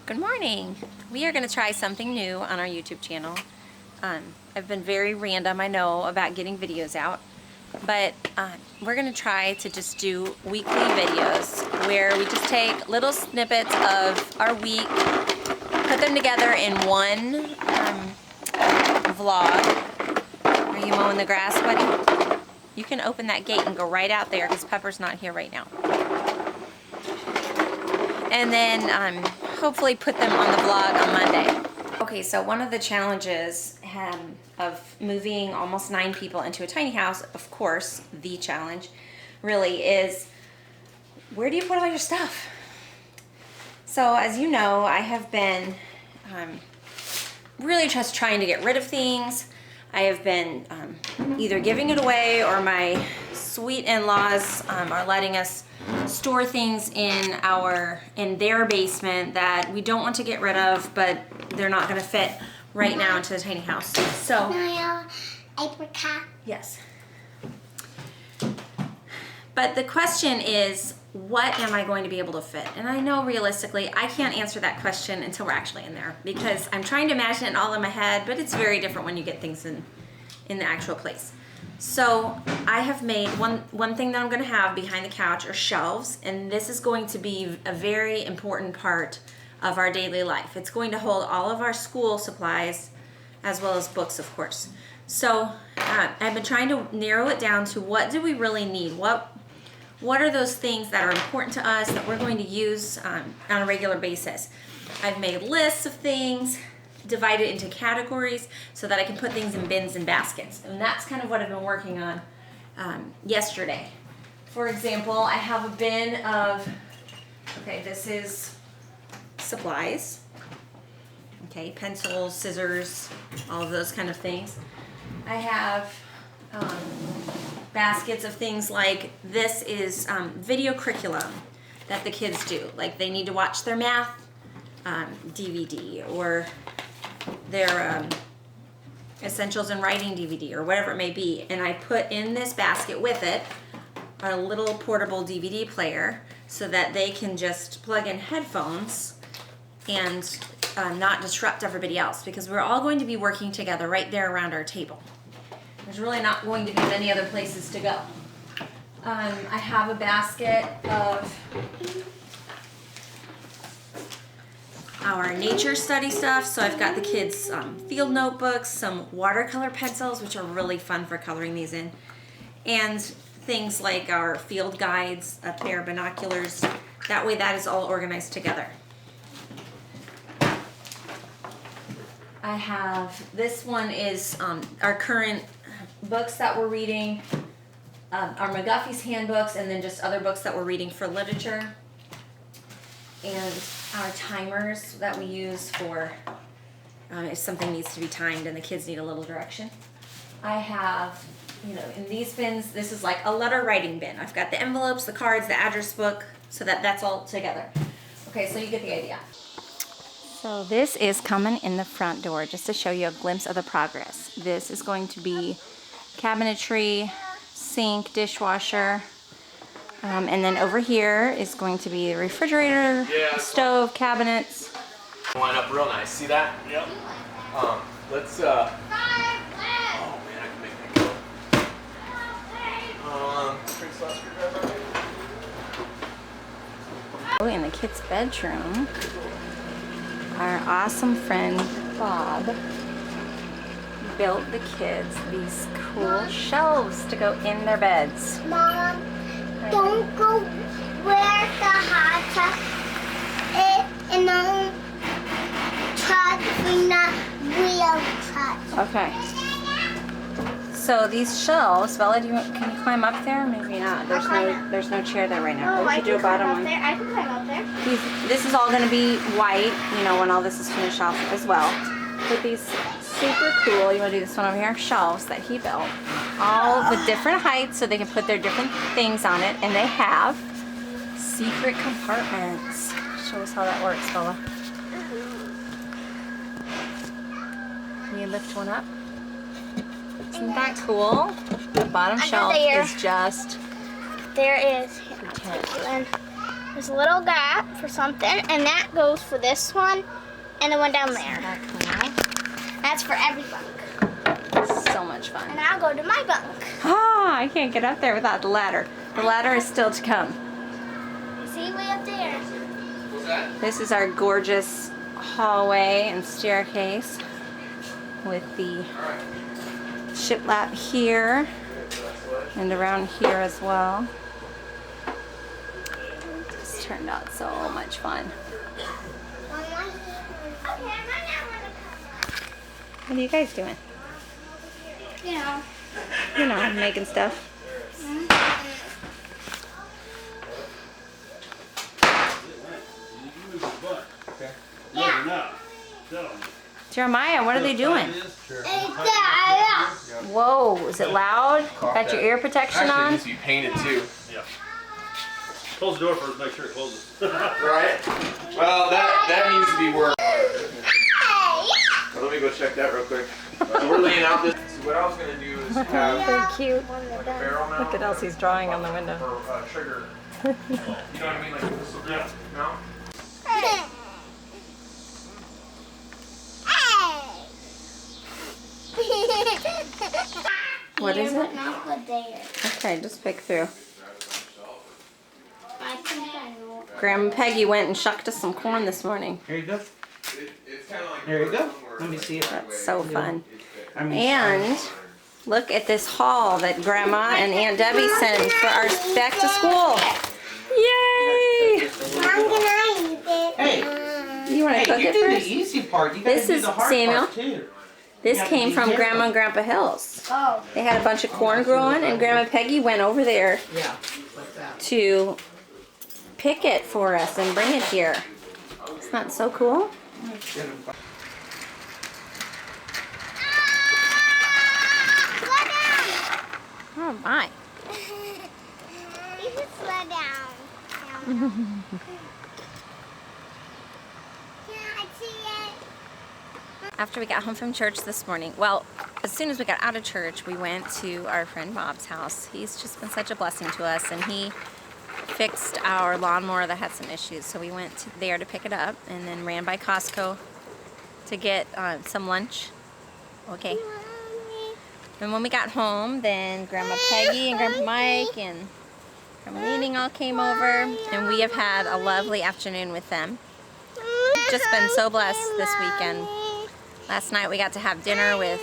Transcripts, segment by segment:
Good morning. We are going to try something new on our YouTube channel. I've been very random, I know, about getting videos out, but we're going to try to just do weekly videos where we just take little snippets of our week, put them together in one vlog. Are you mowing the grass, buddy? You can open that gate and go right out there because Pepper's not here right now. And then hopefully put them on the vlog on Monday. Okay, so one of the challenges of moving almost 9 people into a tiny house, of course, the challenge really is, where do you put all your stuff? So as you know, I have been really just trying to get rid of things. I have been either giving it away, or my sweet in-laws are letting us store things in their basement that we don't want to get rid of, but they're not going to fit right now into the tiny house. So, apricot. Yes. But the question is, what am I going to be able to fit? And I know realistically, I can't answer that question until we're actually in there, because I'm trying to imagine it all in my head, but it's very different when you get things in the actual place. So I have made one thing that I'm going to have behind the couch are shelves, and this is going to be a very important part of our daily life. It's going to hold all of our school supplies as well as books, of course. So I've been trying to narrow it down to what do we really need? What are those things that are important to us that we're going to use on a regular basis? I've made lists of things, divided into categories so that I can put things in bins and baskets. And that's kind of what I've been working on yesterday. For example, I have a bin of, okay, this is supplies. Okay, pencils, scissors, all of those kind of things. I have baskets of things like, this is video curriculum that the kids do. Like they need to watch their math DVD, or their essentials in writing DVD, or whatever it may be. And I put in this basket with it a little portable DVD player so that they can just plug in headphones and not disrupt everybody else, because we're all going to be working together right there around our table. There's really not going to be many other places to go. I have a basket of our nature study stuff. So I've got the kids' field notebooks, some watercolor pencils, which are really fun for coloring these in, and things like our field guides, a pair of binoculars. That way that is all organized together. I have, this one is our current books that we're reading, our McGuffey's handbooks, and then just other books that we're reading for literature, and our timers that we use for if something needs to be timed and the kids need a little direction. I have, in these bins, this is like a letter writing bin. I've got the envelopes, the cards, the address book, so that's all together. Okay, so you get the idea. So this is coming in the front door, just to show you a glimpse of the progress. This is going to be cabinetry, sink, dishwasher, and then over here is going to be the refrigerator, stove, cabinets. Line up real nice. See that? Yep. Let's. Oh man, I can make that go. In the kids' bedroom, our awesome friend Bob built the kids these cool shelves to go in their beds. Mom, don't go where the hot tub is in the truck, in the wheel truck. Okay. So these shelves, Bella, can you climb up there? Maybe not. There's no chair there right now. What would you do about them? I can climb up there. This is all going to be white, when all this is finished off as well. But these super cool, you want to do this one over here, shelves that he built, all with different heights so they can put their different things on it, and they have secret compartments. Show us how that works, Bella. Can you lift one up? Isn't that cool? The bottom shelf is just there is. pretend. There's a little gap for something, and that goes for this one and the one down there. Isn't that cool? That's for every bunk. So much fun. And I'll go to my bunk. Ah, I can't get up there without the ladder. The ladder is still to come. See, way up there. What's that? This is our gorgeous hallway and staircase with the shiplap here and around here as well. This turned out so much fun. What are you guys doing? You know, making stuff. Jeremiah, what are they doing? Whoa, is it loud? Got your ear protection Actually, it on? needs to be painted too. Yeah. Close the door first, make sure it closes. Right? Well, that needs to be worked. Well, let me go check that real quick. So we're laying out this. So what I was gonna do is have They're cute. like a barrel mount. Look at Elsie's drawing on the window. For trigger. You know what I mean? Like this will Yeah. mount. What is it? Not put there. Okay, just pick through. I think I know. Grandma Peggy went and shucked us some corn this morning. Here you go. It's kind of like There you go. Let me see it. That's so fun. I mean, And look at this haul that Grandma and Aunt Debbie sent for our back to school. Yay! I'm gonna eat it. Hey, You want to hey, cook you it do first? the easy part. You gotta This do is the hard Samuel. part too. This gotta came be from careful. Grandma and Grandpa Hills. Oh. They had a bunch of corn growing, and Grandma Peggy went over there Yeah, like that. to pick it for us and bring it here. Isn't that so cool? Slow down. Oh my. You should slow down. Can I see it? After we got home from church this morning, well, as soon as we got out of church, we went to our friend Bob's house. He's just been such a blessing to us, and he fixed our lawnmower that had some issues. So we went there to pick it up and then ran by Costco to get some lunch. Okay. And when we got home, then Grandma Peggy and Grandpa Mike and Grandma Leaning all came over, and we have had a lovely afternoon with them. We've just been so blessed this weekend. Last night we got to have dinner with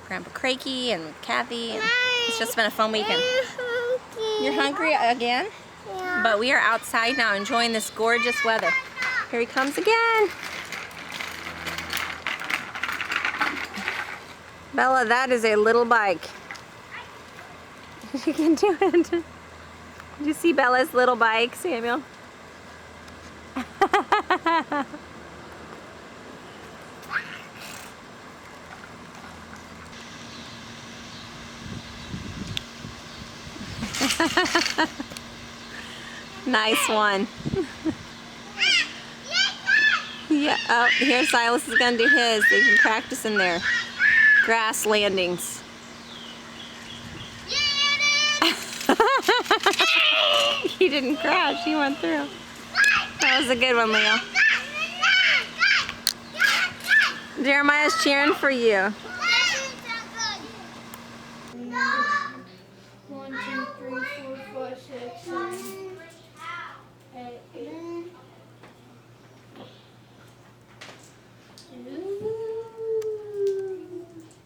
Grandpa Crakey and Kathy, and it's just been a fun weekend. You're hungry again? Yeah. But we are outside now enjoying this gorgeous weather. Here he comes again. Bella, that is a little bike. You can do it. Did you see Bella's little bike, Samuel? Nice one. Yeah, oh, here Silas is gonna do his. They've been practicing their grass landings. He didn't crash, he went through. That was a good one, Leo. Jeremiah's cheering for you. 1, 2, 3, 4, 5, 6, 7, 8, 9.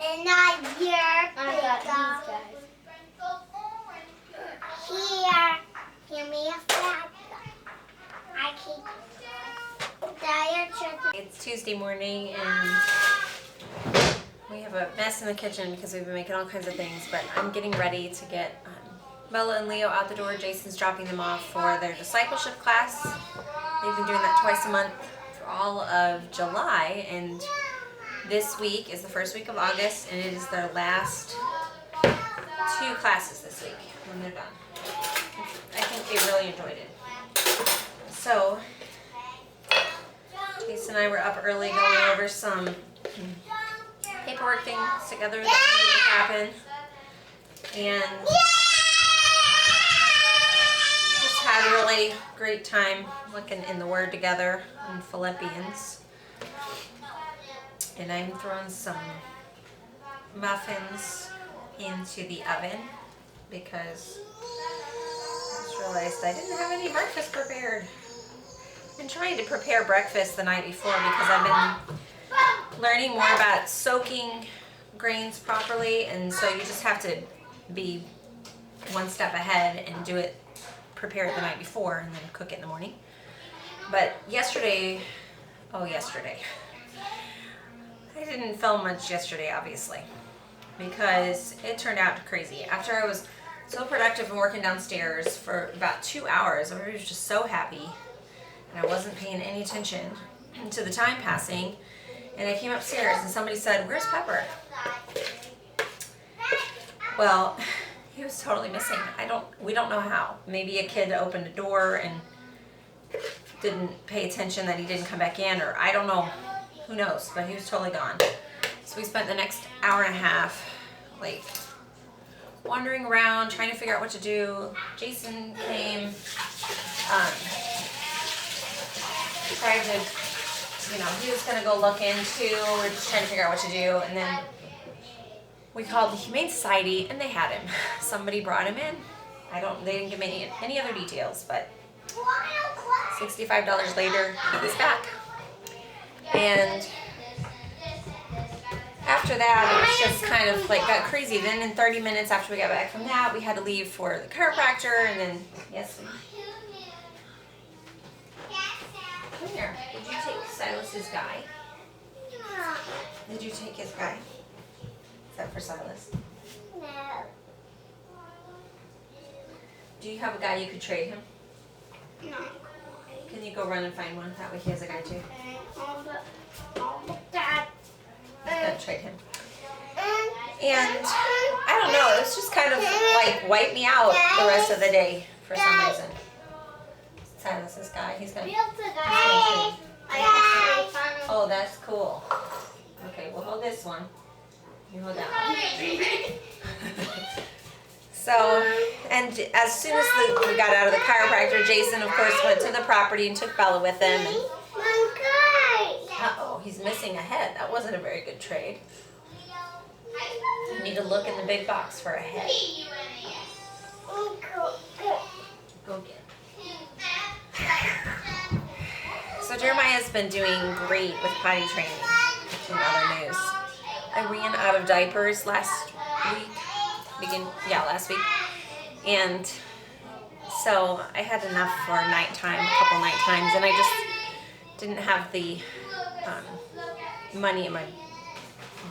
And not your pickup. Here. Give me a flag. I keep It's Tuesday morning and we have a mess in the kitchen because we've been making all kinds of things, but I'm getting ready to get Bella and Leo out the door. Jason's dropping them off for their discipleship class. They've been doing that twice a month for all of July, and this week is the first week of August, and it is their last 2 classes this week when they're done. I think they really enjoyed it. So, Jason and I were up early going over some paperwork things together that needed to happen. And just had a really great time looking in the Word together in Philippians. And I'm throwing some muffins into the oven because I just realized I didn't have any breakfast prepared. I've been trying to prepare breakfast the night before because I've been learning more about soaking grains properly, and so you just have to be one step ahead and prepare it the night before and then cook it in the morning. But yesterday, I didn't film much yesterday, obviously, because it turned out crazy. After I was so productive and working downstairs for about 2 hours, I was just so happy, and I wasn't paying any attention to the time passing, and I came upstairs and somebody said, "Where's Pepper?" Well, he was totally missing. We don't know how. Maybe a kid opened a door and didn't pay attention that he didn't come back in, or I don't know. Who knows? But he was totally gone. So we spent the next hour and a half, like, wandering around, trying to figure out what to do. Jason came, tried to, he was gonna go look into. We're just trying to figure out what to do, and then we called the Humane Society, and they had him. Somebody brought him in. They didn't give me any other details, but $65 later, he was back. And after that, it was just kind of like got crazy. Then in 30 minutes after we got back from that, we had to leave for the chiropractor, and then, yes. Come here. Did you take Silas's guy? Did you take his guy? Is that for Silas? No. Do you have a guy you could trade him? No. Can you go run and find one? That way he has a guy too. Dad. Gonna trade him. And I don't know, it was just kind of like wipe me out the rest of the day for some reason. Silas's guy, he's gonna trade. Oh, that's cool. Okay, we'll hold this one. You hold that one. So, and as soon as we got out of the chiropractor, Jason, of course, went to the property and took Bella with him. And, uh-oh, he's missing a head. That wasn't a very good trade. You need to look in the big box for a head. Go get it. So Jeremiah's been doing great with potty training in other news. I ran out of diapers last week. Last week. And so I had enough for nighttime, a couple night times, and I just didn't have the money in my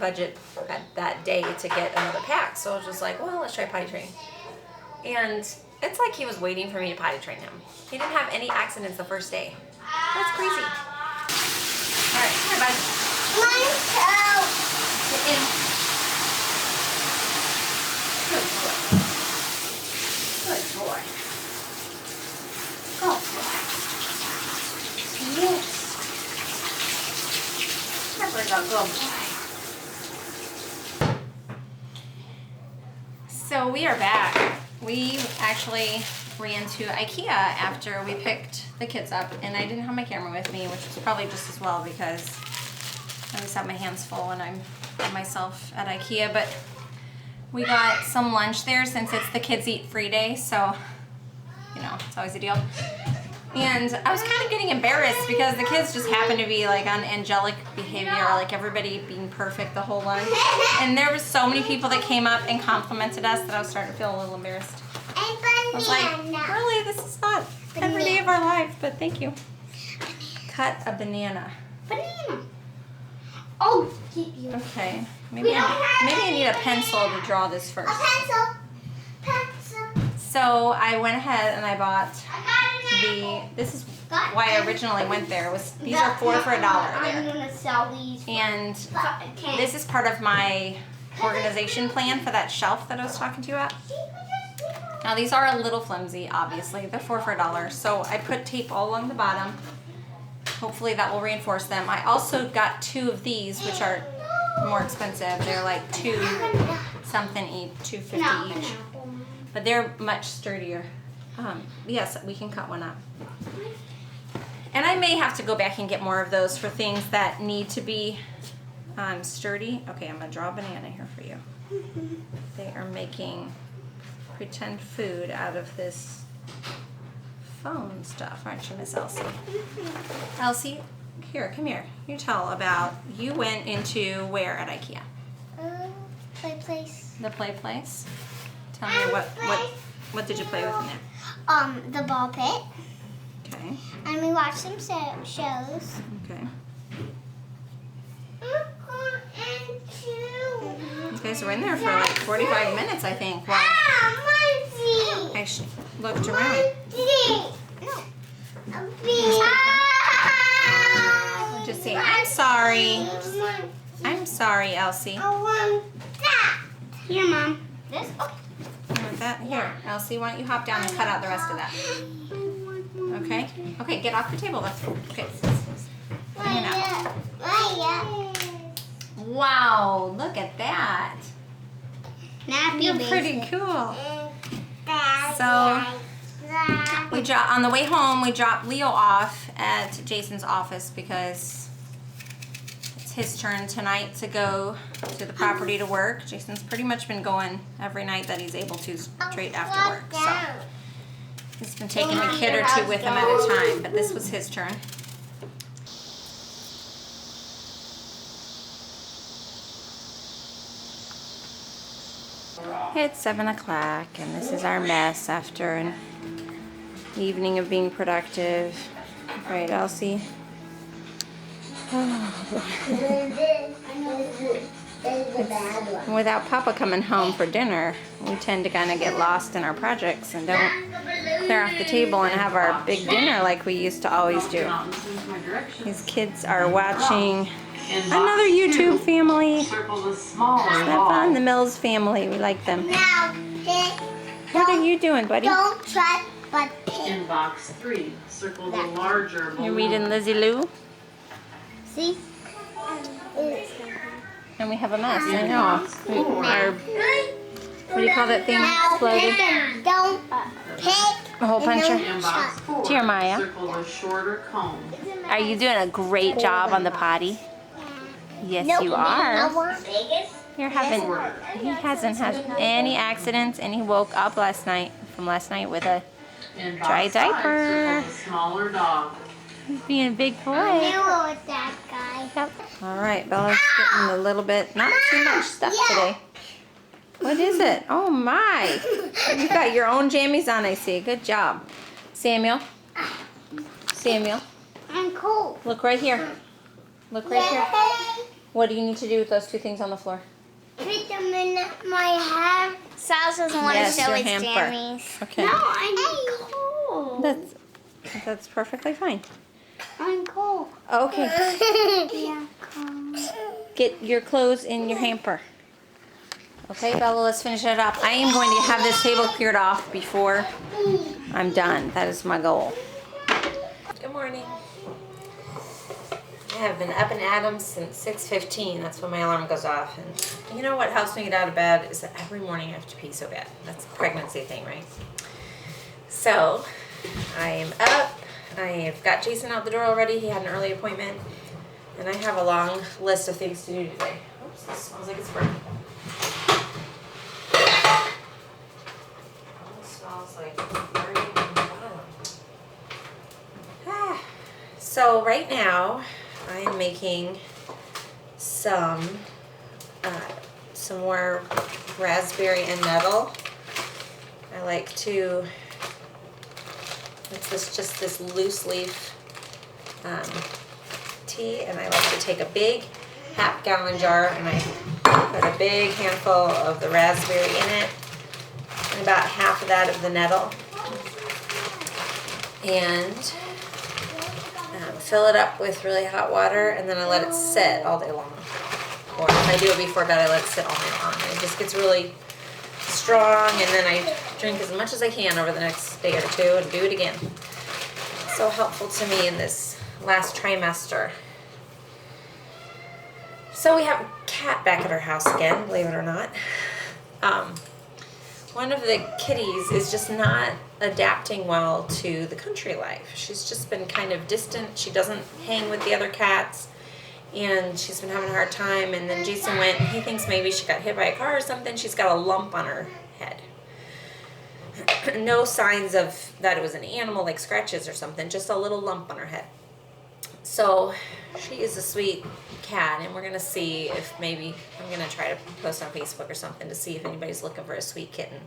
budget at that day to get another pack. So I was just like, well, let's try potty training. And it's like he was waiting for me to potty train him. He didn't have any accidents the first day. That's crazy. All right, come here, bud. Get in. Good boy. Good boy. Good boy. Yes. Pepper's a good boy. So we are back. We actually ran to IKEA after we picked the kids up, and I didn't have my camera with me, which was probably just as well because I always have my hands full when I'm by myself at IKEA. But we got some lunch there since it's the kids eat free day, so it's always a deal. And I was kind of getting embarrassed because the kids just happened to be like on angelic behavior, like everybody being perfect the whole lunch. And there was so many people that came up and complimented us that I was starting to feel a little embarrassed. I was like, really, this is not every day of our life, but thank you. Cut a banana. Banana. Oh, keep you. Okay, maybe I need a pencil to draw this first. A pencil. So I went ahead and I bought this is why I originally went there, these are 4 for $1 there. I'm gonna sell these. And this is part of my organization plan for that shelf that I was talking to you about. Now these are a little flimsy, obviously. They're 4 for $1. So I put tape all along the bottom. Hopefully that will reinforce them. I also got 2 of these, which are more expensive. They're like $2 something each, $2.50 each. But they're much sturdier. Yes, we can cut one up. And I may have to go back and get more of those for things that need to be sturdy. Okay, I'm gonna draw a banana here for you. They are making pretend food out of this foam stuff, aren't you, Miss Elsie? Elsie, here, come here. You tell about, you went into where at IKEA? Play place. The play place? Tell me what did you play with in there? The ball pit. Okay, And we watched some shows. okay. Okay, so we're in there for like 45 minutes, I think. Wow. I looked around. Just say, I'm sorry. I'm sorry, Elsie. I want that. Here, Mom. This? Okay. You want that? Here, Elsie, why don't you hop down and cut out the rest of that? Okay? Okay, get off the table. Let's go. Okay. Bring it out. Wow, look at that. Nappy You're pretty cool. So, on the way home, we dropped Leo off at Jason's office because it's his turn tonight to go to the property to work. Jason's pretty much been going every night that he's able to straight after work. So he's been taking a kid or two with him at a time, but this was his turn. It's 7 o'clock and this is our mess after an evening of being productive. Right, Elsie? Without Papa coming home for dinner, we tend to kind of get lost in our projects and don't clear off the table and have our big dinner like we used to always do. These kids are watching another YouTube family. Isn't that fun? The Mills family. We like them. What are you doing, buddy? Don't try but pick. In box 3, circle the larger balloon. You're reading Lizzie Lou? See? And we have a mess. I know. Our, what do you call that thing? Exploded. Don't pick. A hole puncher. In box 4, Jeremiah. circle the shorter cone. Are you doing a great job on the potty? Yes, you are. You're having. He hasn't had any accidents, and he woke up from last night with a In dry box 5, diaper. circle the smaller dog. He's being a big boy. with that guy. Yep. All right, Bella's getting a little bit, not too much stuff today. What is it? Oh my! You got your own jammies on, I see. Good job, Samuel. Samuel, I'm cool. look right here. Look right here. What do you need to do with those two things on the floor? Put them in my hair. Sal doesn't want Yes, to show your his hamper. jammies. Okay. No, I'm cool. That's perfectly fine. I'm cool. Okay. Yeah, cool. Get your clothes in your hamper. Okay, Bella, let's finish it up. I am going to have this table cleared off before I'm done. That is my goal. Good morning. I have been up and at 'em since 6:15. That's when my alarm goes off. And you know what helps me get out of bed is that every morning I have to pee so bad. That's a pregnancy thing, right? So I am up. I've got Jason out the door already. He had an early appointment. And I have a long list of things to do today. Oops, this smells like it's burning. It smells like burning in the bottom. So right now, I am making some more raspberry and nettle. I like to, it's just this loose leaf tea, and I like to take a big half-gallon jar and I put a big handful of the raspberry in it and about half of that of the nettle, and fill it up with really hot water, and then I let it sit all day long. Or if I do it before bed, I let it sit all night long. And it just gets really strong, and then I drink as much as I can over the next day or two and do it again. It's so helpful to me in this last trimester. So we have a cat back at our house again, believe it or not. one of the kitties is just not adapting well to the country life. She's just been kind of distant. She doesn't hang with the other cats, and she's been having a hard time. And then Jason went, and he thinks maybe she got hit by a car or something. She's got a lump on her head. No signs of that it was an animal, like scratches or something, just a little lump on her head. So she is a sweet cat, and we're gonna see if maybe I'm gonna try to post on Facebook or something to see if anybody's looking for a sweet kitten.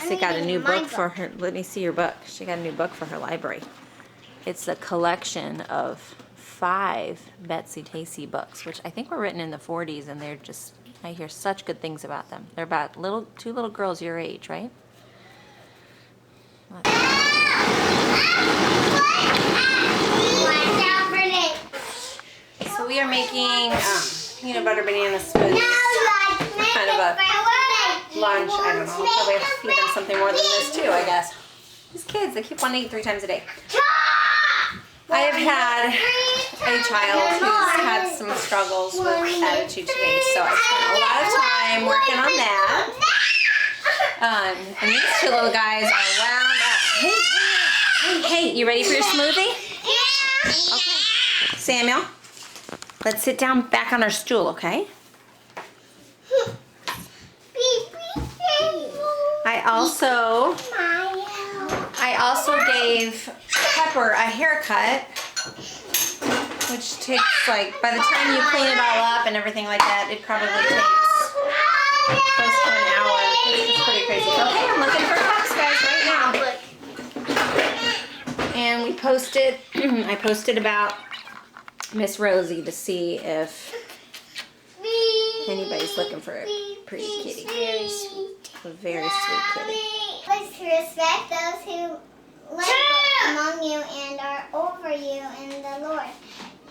She got a new book for her. Let me see your book. She got a new book for her library. It's a collection of 5 Betsy Tacy books, which I think were written in the 40s, and they're just, I hear such good things about them. They're about 2 little girls your age, right? So we are making peanut butter banana smoothie. Kind of a lunch. I don't know. We'll probably have to feed them something more than this too, I guess. These kids, they keep wanting to eat 3 times a day. I have had a child who's had some struggles with attitude today, so I spent a lot of time working on that. And these 2 little guys are wound up. Hey, you ready for your smoothie? Okay. Samuel, let's sit down back on our stool, okay? I also gave Pepper a haircut, which takes, like, by the time you clean it all up and everything like that, it probably takes close to an hour. It's pretty crazy. Okay, I'm looking for cups, guys, right now. And we posted, I posted about Miss Rosie to see if anybody's looking for a pretty kitty. Very sweet. A very sweet kitty. Let's respect those who live among you and are over you in the Lord,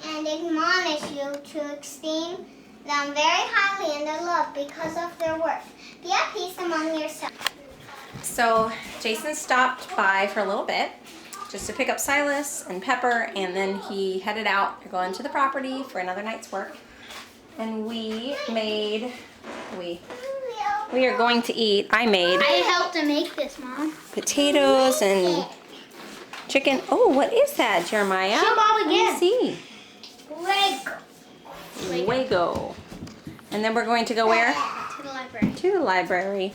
and admonish you to esteem them very highly in the love because of their work. Be at peace among yourselves. So Jason stopped by for a little bit just to pick up Silas and Pepper, and then he headed out. They're going to the property for another night's work. And we are going to eat. I helped to make this, Mom. potatoes and chicken. Oh, what is that, Jeremiah? Show Mom Let me again. see. Lego. Wago. And then we're going to go where? To the library. To the library.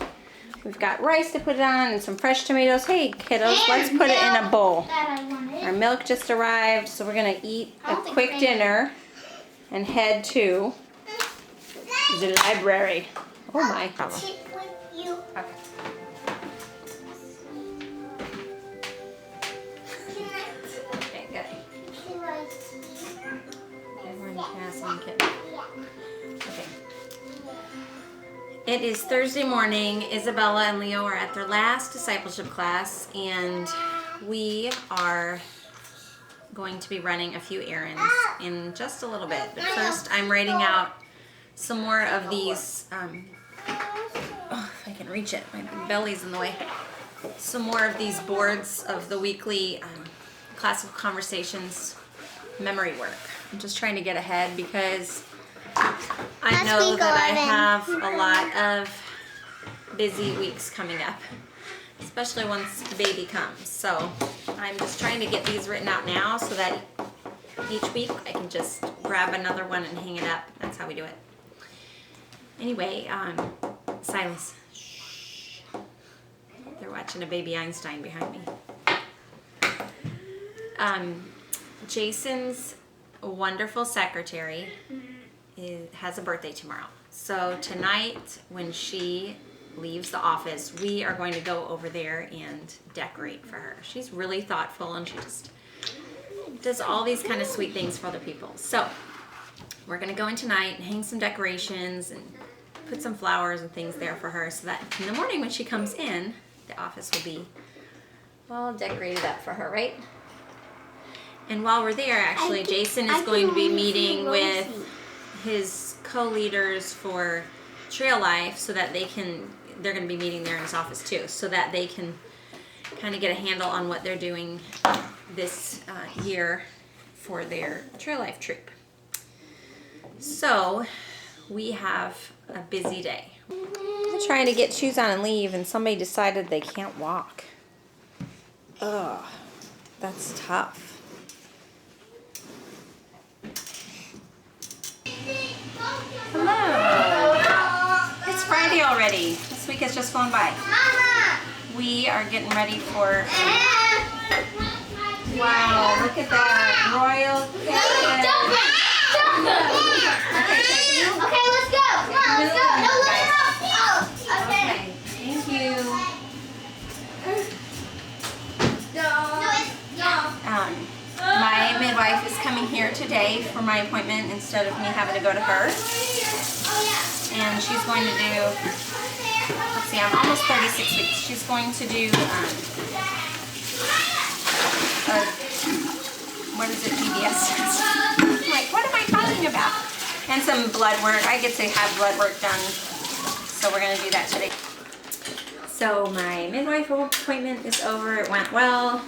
We've got rice to put it on and some fresh tomatoes. Hey, kiddos, let's put it in a bowl. That I wanted. Our milk just arrived, so we're gonna eat a quick dinner and head to the library. Oh my. Sit with you. Okay. Okay, good. Everyone pass on kitten. Okay. It is Thursday morning. Isabella and Leo are at their last discipleship class, and we are going to be running a few errands in just a little bit. But first, I'm writing out some more of these, if I can reach it, my belly's in the way. Some more of these boards of the weekly classical conversations memory work. I'm just trying to get ahead because I know that I have a lot of busy weeks coming up, especially once the baby comes. So I'm just trying to get these written out now so that each week I can just grab another one and hang it up. That's how we do it. Anyway, Silas. Shh. They're watching a baby Einstein behind me. Jason's wonderful secretary has a birthday tomorrow. So tonight, when she leaves the office, we are going to go over there and decorate for her. She's really thoughtful, and she just does all these kind of sweet things for other people. So we're going to go in tonight and hang some decorations and put some flowers and things there for her, so that in the morning when she comes in, the office will be all decorated up for her, right? And while we're there, actually, Jason is going to be meeting with his co-leaders for Trail Life, so that they're going to be meeting there in his office too, so that they can kind of get a handle on what they're doing this year for their Trail Life trip. So we have a busy day. I'm trying to get shoes on and leave, and somebody decided they can't walk. Ugh, that's tough. Hello. It's Friday already. This week has just gone by. Mama! We are getting ready for... Wow, look at that. Royal carrot. Okay, let's go. Come on, let's go. No, let's go. Okay. Thank you. My midwife is coming here today for my appointment instead of me having to go to her. And she's going to do, let's see, I'm almost 36 weeks. She's going to do, what is it, PBS? I'm like, what am I talking about? And some blood work. I get to have blood work done, so we're going to do that today. So my midwife appointment is over. It went well.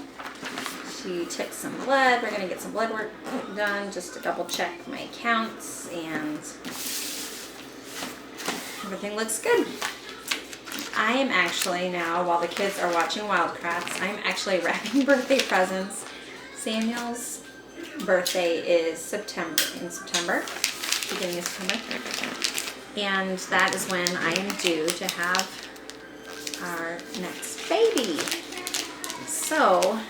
She took some blood. We're going to get some blood work done just to double check my counts, and everything looks good. I am actually now, while the kids are watching Wildcrafts, I'm actually wrapping birthday presents. Samuel's birthday is in September, beginning of September. And that is when I am due to have our next baby. So,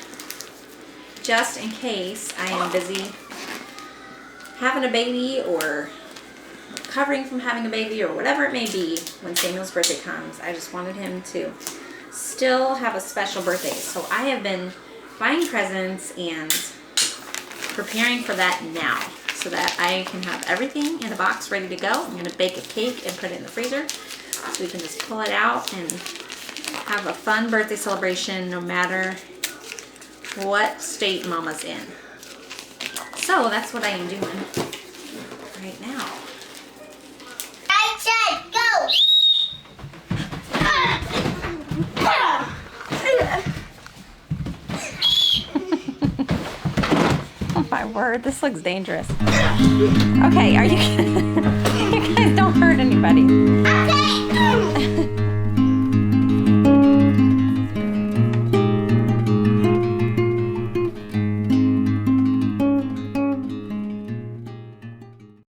just in case I am busy having a baby or recovering from having a baby or whatever it may be when Samuel's birthday comes, I just wanted him to still have a special birthday. So I have been buying presents and preparing for that now so that I can have everything in a box ready to go. I'm going to bake a cake and put it in the freezer so we can just pull it out and have a fun birthday celebration no matter what state Mama's in. So that's what I am doing right now. I said go! Oh my word, this looks dangerous. Okay, are you you guys don't hurt anybody. Okay!